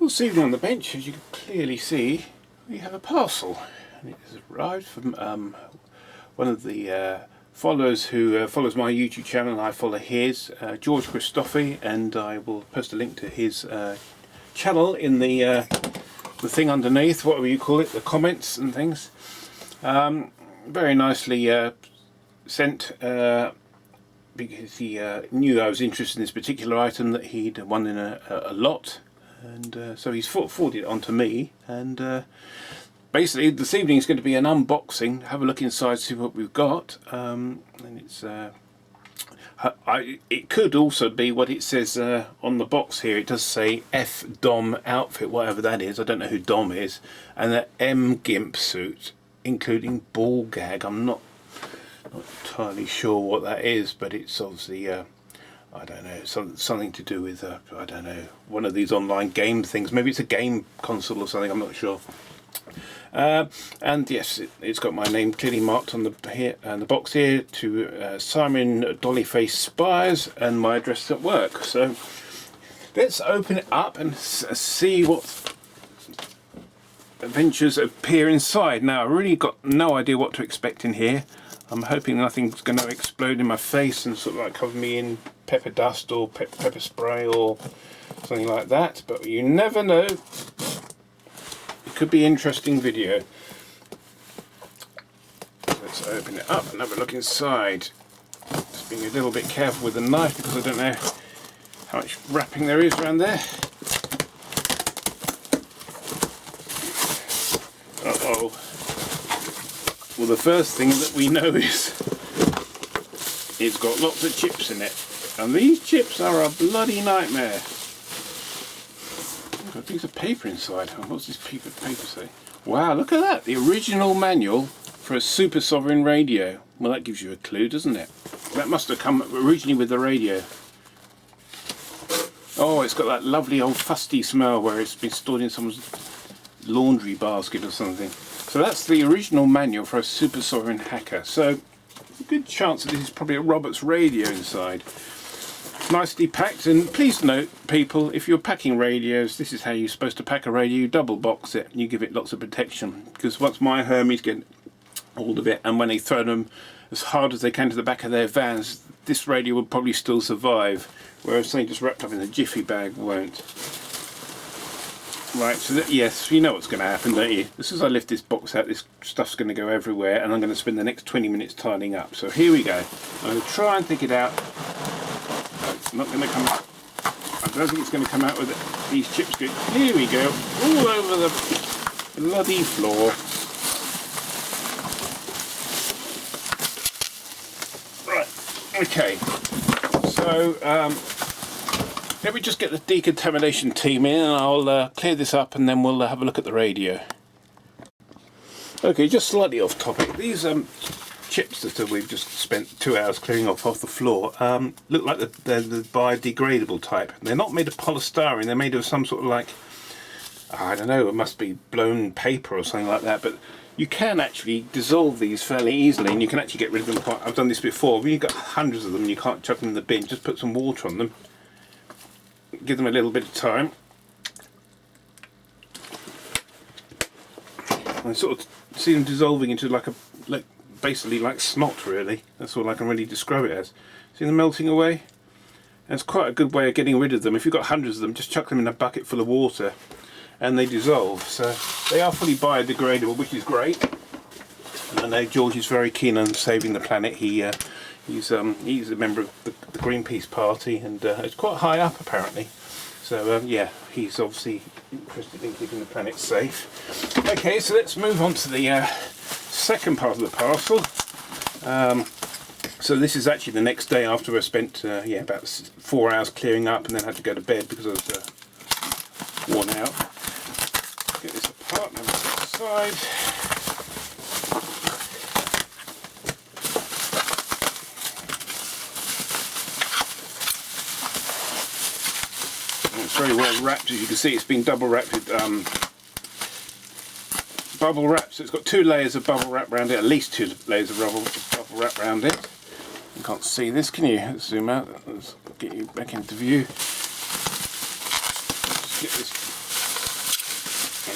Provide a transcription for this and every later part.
this evening on the bench, as you can clearly see, we have a parcel, and it has arrived from one of the followers who follows my YouTube channel, and I follow his, George Christofi, and I will post a link to his channel in the thing underneath, whatever you call it, the comments and things. Very nicely sent, because he knew I was interested in this particular item that he'd won in a lot, and so he's forwarded it on to me. And basically this evening is going to be an unboxing, have a look inside, see what we've got, and it's it could also be what it says on the box here. It does say F Dom outfit, whatever that is. I don't know who Dom is, and an M Gimp suit including ball gag. I'm not entirely sure what that is, but it's obviously I don't know, something to do with I don't know, one of these online game things. Maybe it's a game console or something, I'm not sure. And yes, it's got my name clearly marked on the box here, to Simon Dollyface Spires, and my address at work. So let's open it up and see what adventures appear inside. Now, I really got no idea what to expect in here. I'm hoping nothing's going to explode in my face and sort of like cover me in pepper dust or pepper spray or something like that, but you never know. It could be an interesting video. Let's open it up and have a look inside. Just being a little bit careful with the knife because I don't know how much wrapping there is around there. Uh-oh. Well, the first thing that we know is it's got lots of chips in it, and these chips are a bloody nightmare. Got a piece of paper inside. What's this piece of paper say? Wow, look at that! The original manual for a Super Sovereign radio. Well, that gives you a clue, doesn't it? That must have come originally with the radio. Oh, it's got that lovely old fusty smell where it's been stored in someone's laundry basket or something. So that's the original manual for a Super Sovereign hacker. So there's a good chance that this is probably a Roberts radio inside. Nicely packed, and please note, people, if you're packing radios, this is how you're supposed to pack a radio. You double box it and you give it lots of protection, because once my Hermes get hold of it, and when they throw them as hard as they can to the back of their vans, this radio will probably still survive, whereas something just wrapped up in a jiffy bag won't. Right, so yes, you know what's going to happen, don't you? As soon as I lift this box out, this stuff's going to go everywhere, and I'm going to spend the next 20 minutes tidying up. So here we go. I'm going to try and think it out. No, it's not going to come out. I don't think it's going to come out with it. These chips go. Here we go, all over the bloody floor. Right, okay. So, let me just get the decontamination team in, and I'll clear this up, and then we'll have a look at the radio. Okay, just slightly off topic. These chips that we've just spent 2 hours clearing off the floor look like they're the biodegradable type. They're not made of polystyrene. They're made of some sort of, like, I don't know, it must be blown paper or something like that. But you can actually dissolve these fairly easily, and you can actually get rid of them quite. I've done this before. When you've got hundreds of them and you can't chuck them in the bin, just put some water on them. Give them a little bit of time, and sort of see them dissolving into basically like snot, really. That's all I can really describe it as. See them melting away? And it's quite a good way of getting rid of them. If you've got hundreds of them, just chuck them in a bucket full of water and they dissolve. So they are fully biodegradable, which is great. And I know George is very keen on saving the planet. He's a member of the Greenpeace party, and it's quite high up apparently. So yeah, he's obviously interested in keeping the planet safe. Okay, so let's move on to the second part of the parcel. So this is actually the next day after I spent yeah, about 4 hours clearing up, and then had to go to bed because I was worn out. Get this apart and have it aside. It's very well wrapped, as you can see. It's been double wrapped with bubble wrap, so it's got 2 layers of bubble wrap around it, at least 2 layers of bubble wrap around it. You can't see this, can you? Let's zoom out, let's get you back into view. Just get this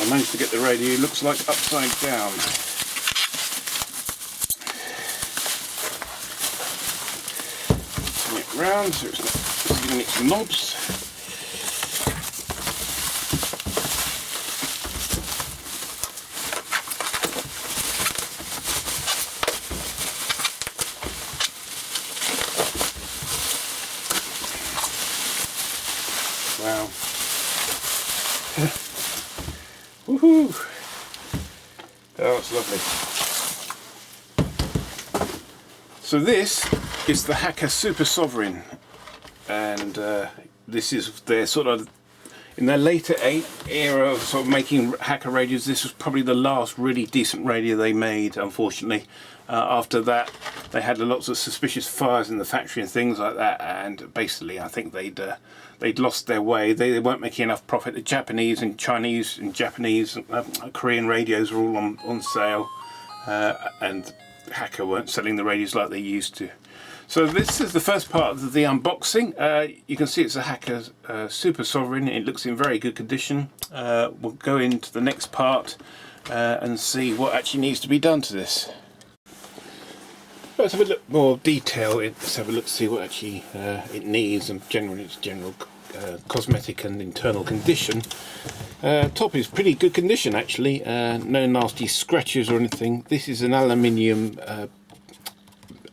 I managed to get the radio, looks like upside down. Turn it round so it's giving it some knobs. Wow. Woohoo! Oh, it's lovely. So this is the Hacker Super Sovereign, and this is their sort of, in their later era of sort of making Hacker radios, this was probably the last really decent radio they made, unfortunately. After that, they had lots of suspicious fires in the factory and things like that, and basically I think they'd lost their way. They weren't making enough profit. The Japanese and Chinese and Japanese Korean radios were all on sale, and Hacker weren't selling the radios like they used to. So this is the first part of the unboxing. You can see it's a Hacker Super Sovereign. It looks in very good condition. We'll go into the next part and see what actually needs to be done to this. Let's have a look more detail. Let's have a look to see what actually it needs, and generally its general cosmetic and internal condition. Top is pretty good condition actually. No nasty scratches or anything. This is an aluminium.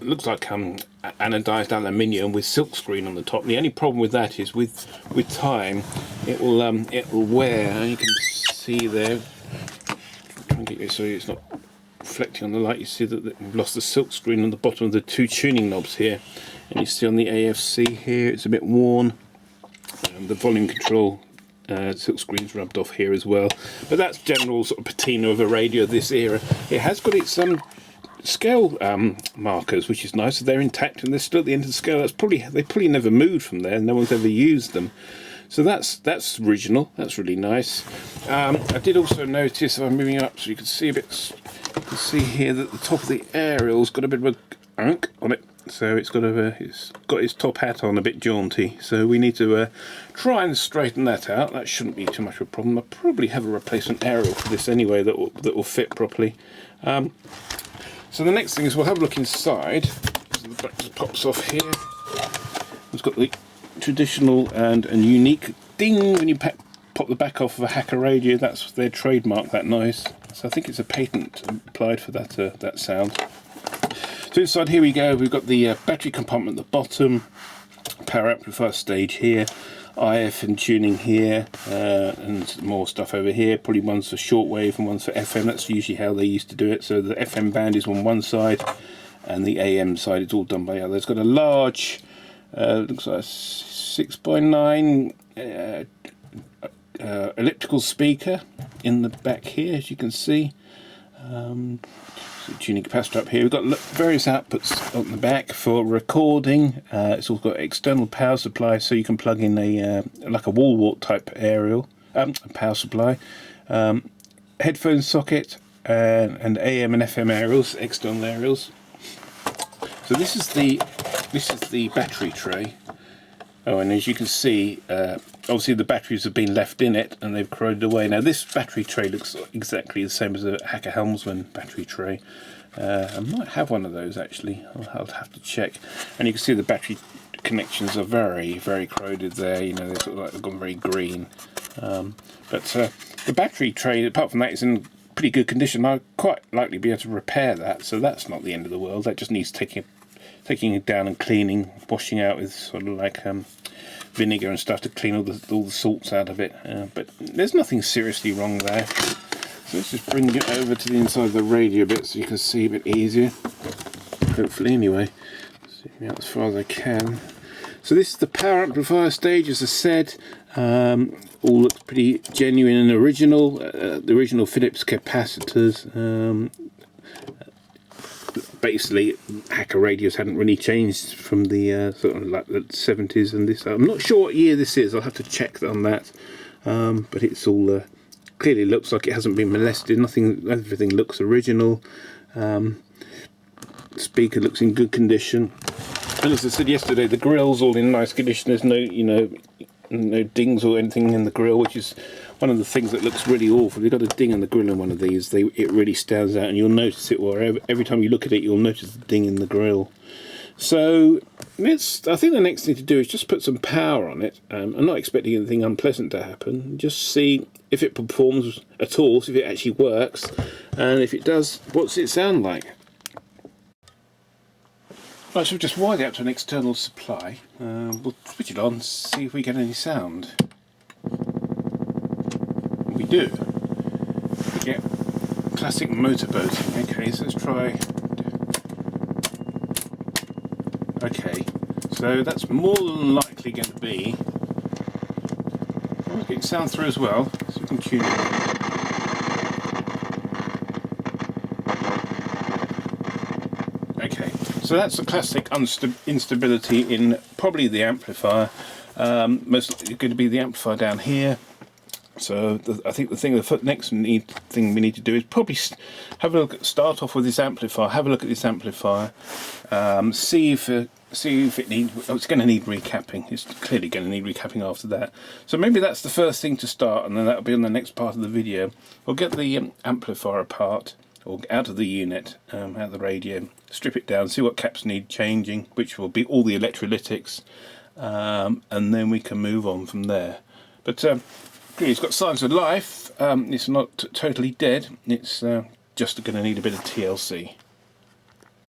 Looks like anodized aluminium with silkscreen on the top. The only problem with that is with time it will wear. And you can see there. Try and get you so it's not reflecting on the light. You see that we've lost the silk screen on the bottom of the two tuning knobs here, and you see on the AFC here it's a bit worn. The volume control silk screen's rubbed off here as well, but that's general sort of patina of a radio of this era. It has got its scale markers, which is nice. So they're intact and they're still at the end of the scale. They probably never moved from there. No one's ever used them. So that's original. That's really nice. I did also notice, if I'm moving up so you can see a bit. You can see here that the top of the aerial's got a bit of a unk on it. So it's got its top hat on a bit jaunty. So we need to try and straighten that out. That shouldn't be too much of a problem. I'll probably have a replacement aerial for this anyway that will fit properly. So the next thing is we'll have a look inside. So the back just pops off here. It's got the traditional and unique ding when you pop the back off of a Hacker radio. That's their trademark, that noise. So I think it's a patent applied for that sound. So inside here we go. We've got the battery compartment at the bottom, power amplifier stage here, IF and tuning here, and more stuff over here. Probably one's for shortwave and one's for FM. That's usually how they used to do it. So the FM band is on one side, and the AM side is all done by the other. It's got a large, looks like a 6x9 elliptical speaker in the back here, as you can see. Tuning capacitor up here. We've got various outputs on the back for recording. It's also got external power supply, so you can plug in a like a wall wart type aerial power supply, headphone socket, and AM and FM aerials, external aerials. So this is the battery tray. Oh, and as you can see, obviously the batteries have been left in it and they've corroded away. Now this battery tray looks exactly the same as a Hacker Helmsman battery tray. I might have one of those actually. I'll have to check. And you can see the battery connections are very, very corroded there. You know, they're sort of like they've gone very green. But the battery tray, apart from that, is in pretty good condition. I'll quite likely be able to repair that, so that's not the end of the world. That just needs taking it down and cleaning, washing out with sort of like vinegar and stuff to clean all the salts out of it. But there's nothing seriously wrong there. So let's just bring it over to the inside of the radio a bit so you can see a bit easier. Hopefully, anyway. Zoom out as far as I can. So this is the power amplifier stage, as I said. All looks pretty genuine and original. The original Philips capacitors. Basically, Hacker radios hadn't really changed from the sort of like the 70s and this. I'm not sure what year this is. I'll have to check on that. But it's all clearly looks like it hasn't been molested. Everything looks original. Speaker looks in good condition. And as I said yesterday, the grill's all in nice condition. There's no, no dings or anything in the grill, which is one of the things that looks really awful. If you've got a ding in the grill in one of these, it really stands out, and you'll notice it wherever. Every time you look at it, you'll notice the ding in the grill. So I think the next thing to do is just put some power on it. I'm not expecting anything unpleasant to happen. Just see if it performs at all, see if it actually works, and if it does, what's it sound like. Right, so we'll just wire it up to an external supply. We'll switch it on, see if we get any sound. We do. We get classic motorboating. Okay, so let's try. Okay, so that's more than likely going to be. We're getting sound through as well, so we can tune it. Okay, so that's the classic instability in probably the amplifier. Most going to be the amplifier down here. So I think the next thing we need to do is probably have a look. Start off with this amplifier. Have a look at this amplifier. See if it needs. Oh, it's going to need recapping. It's clearly going to need recapping after that. So maybe that's the first thing to start, and then that'll be on the next part of the video. We'll get the amplifier apart, or out of the unit, out of the radio. Strip it down. See what caps need changing, which will be all the electrolytics, and then we can move on from there. But it's got signs of life. It's not totally dead. It's just going to need a bit of TLC.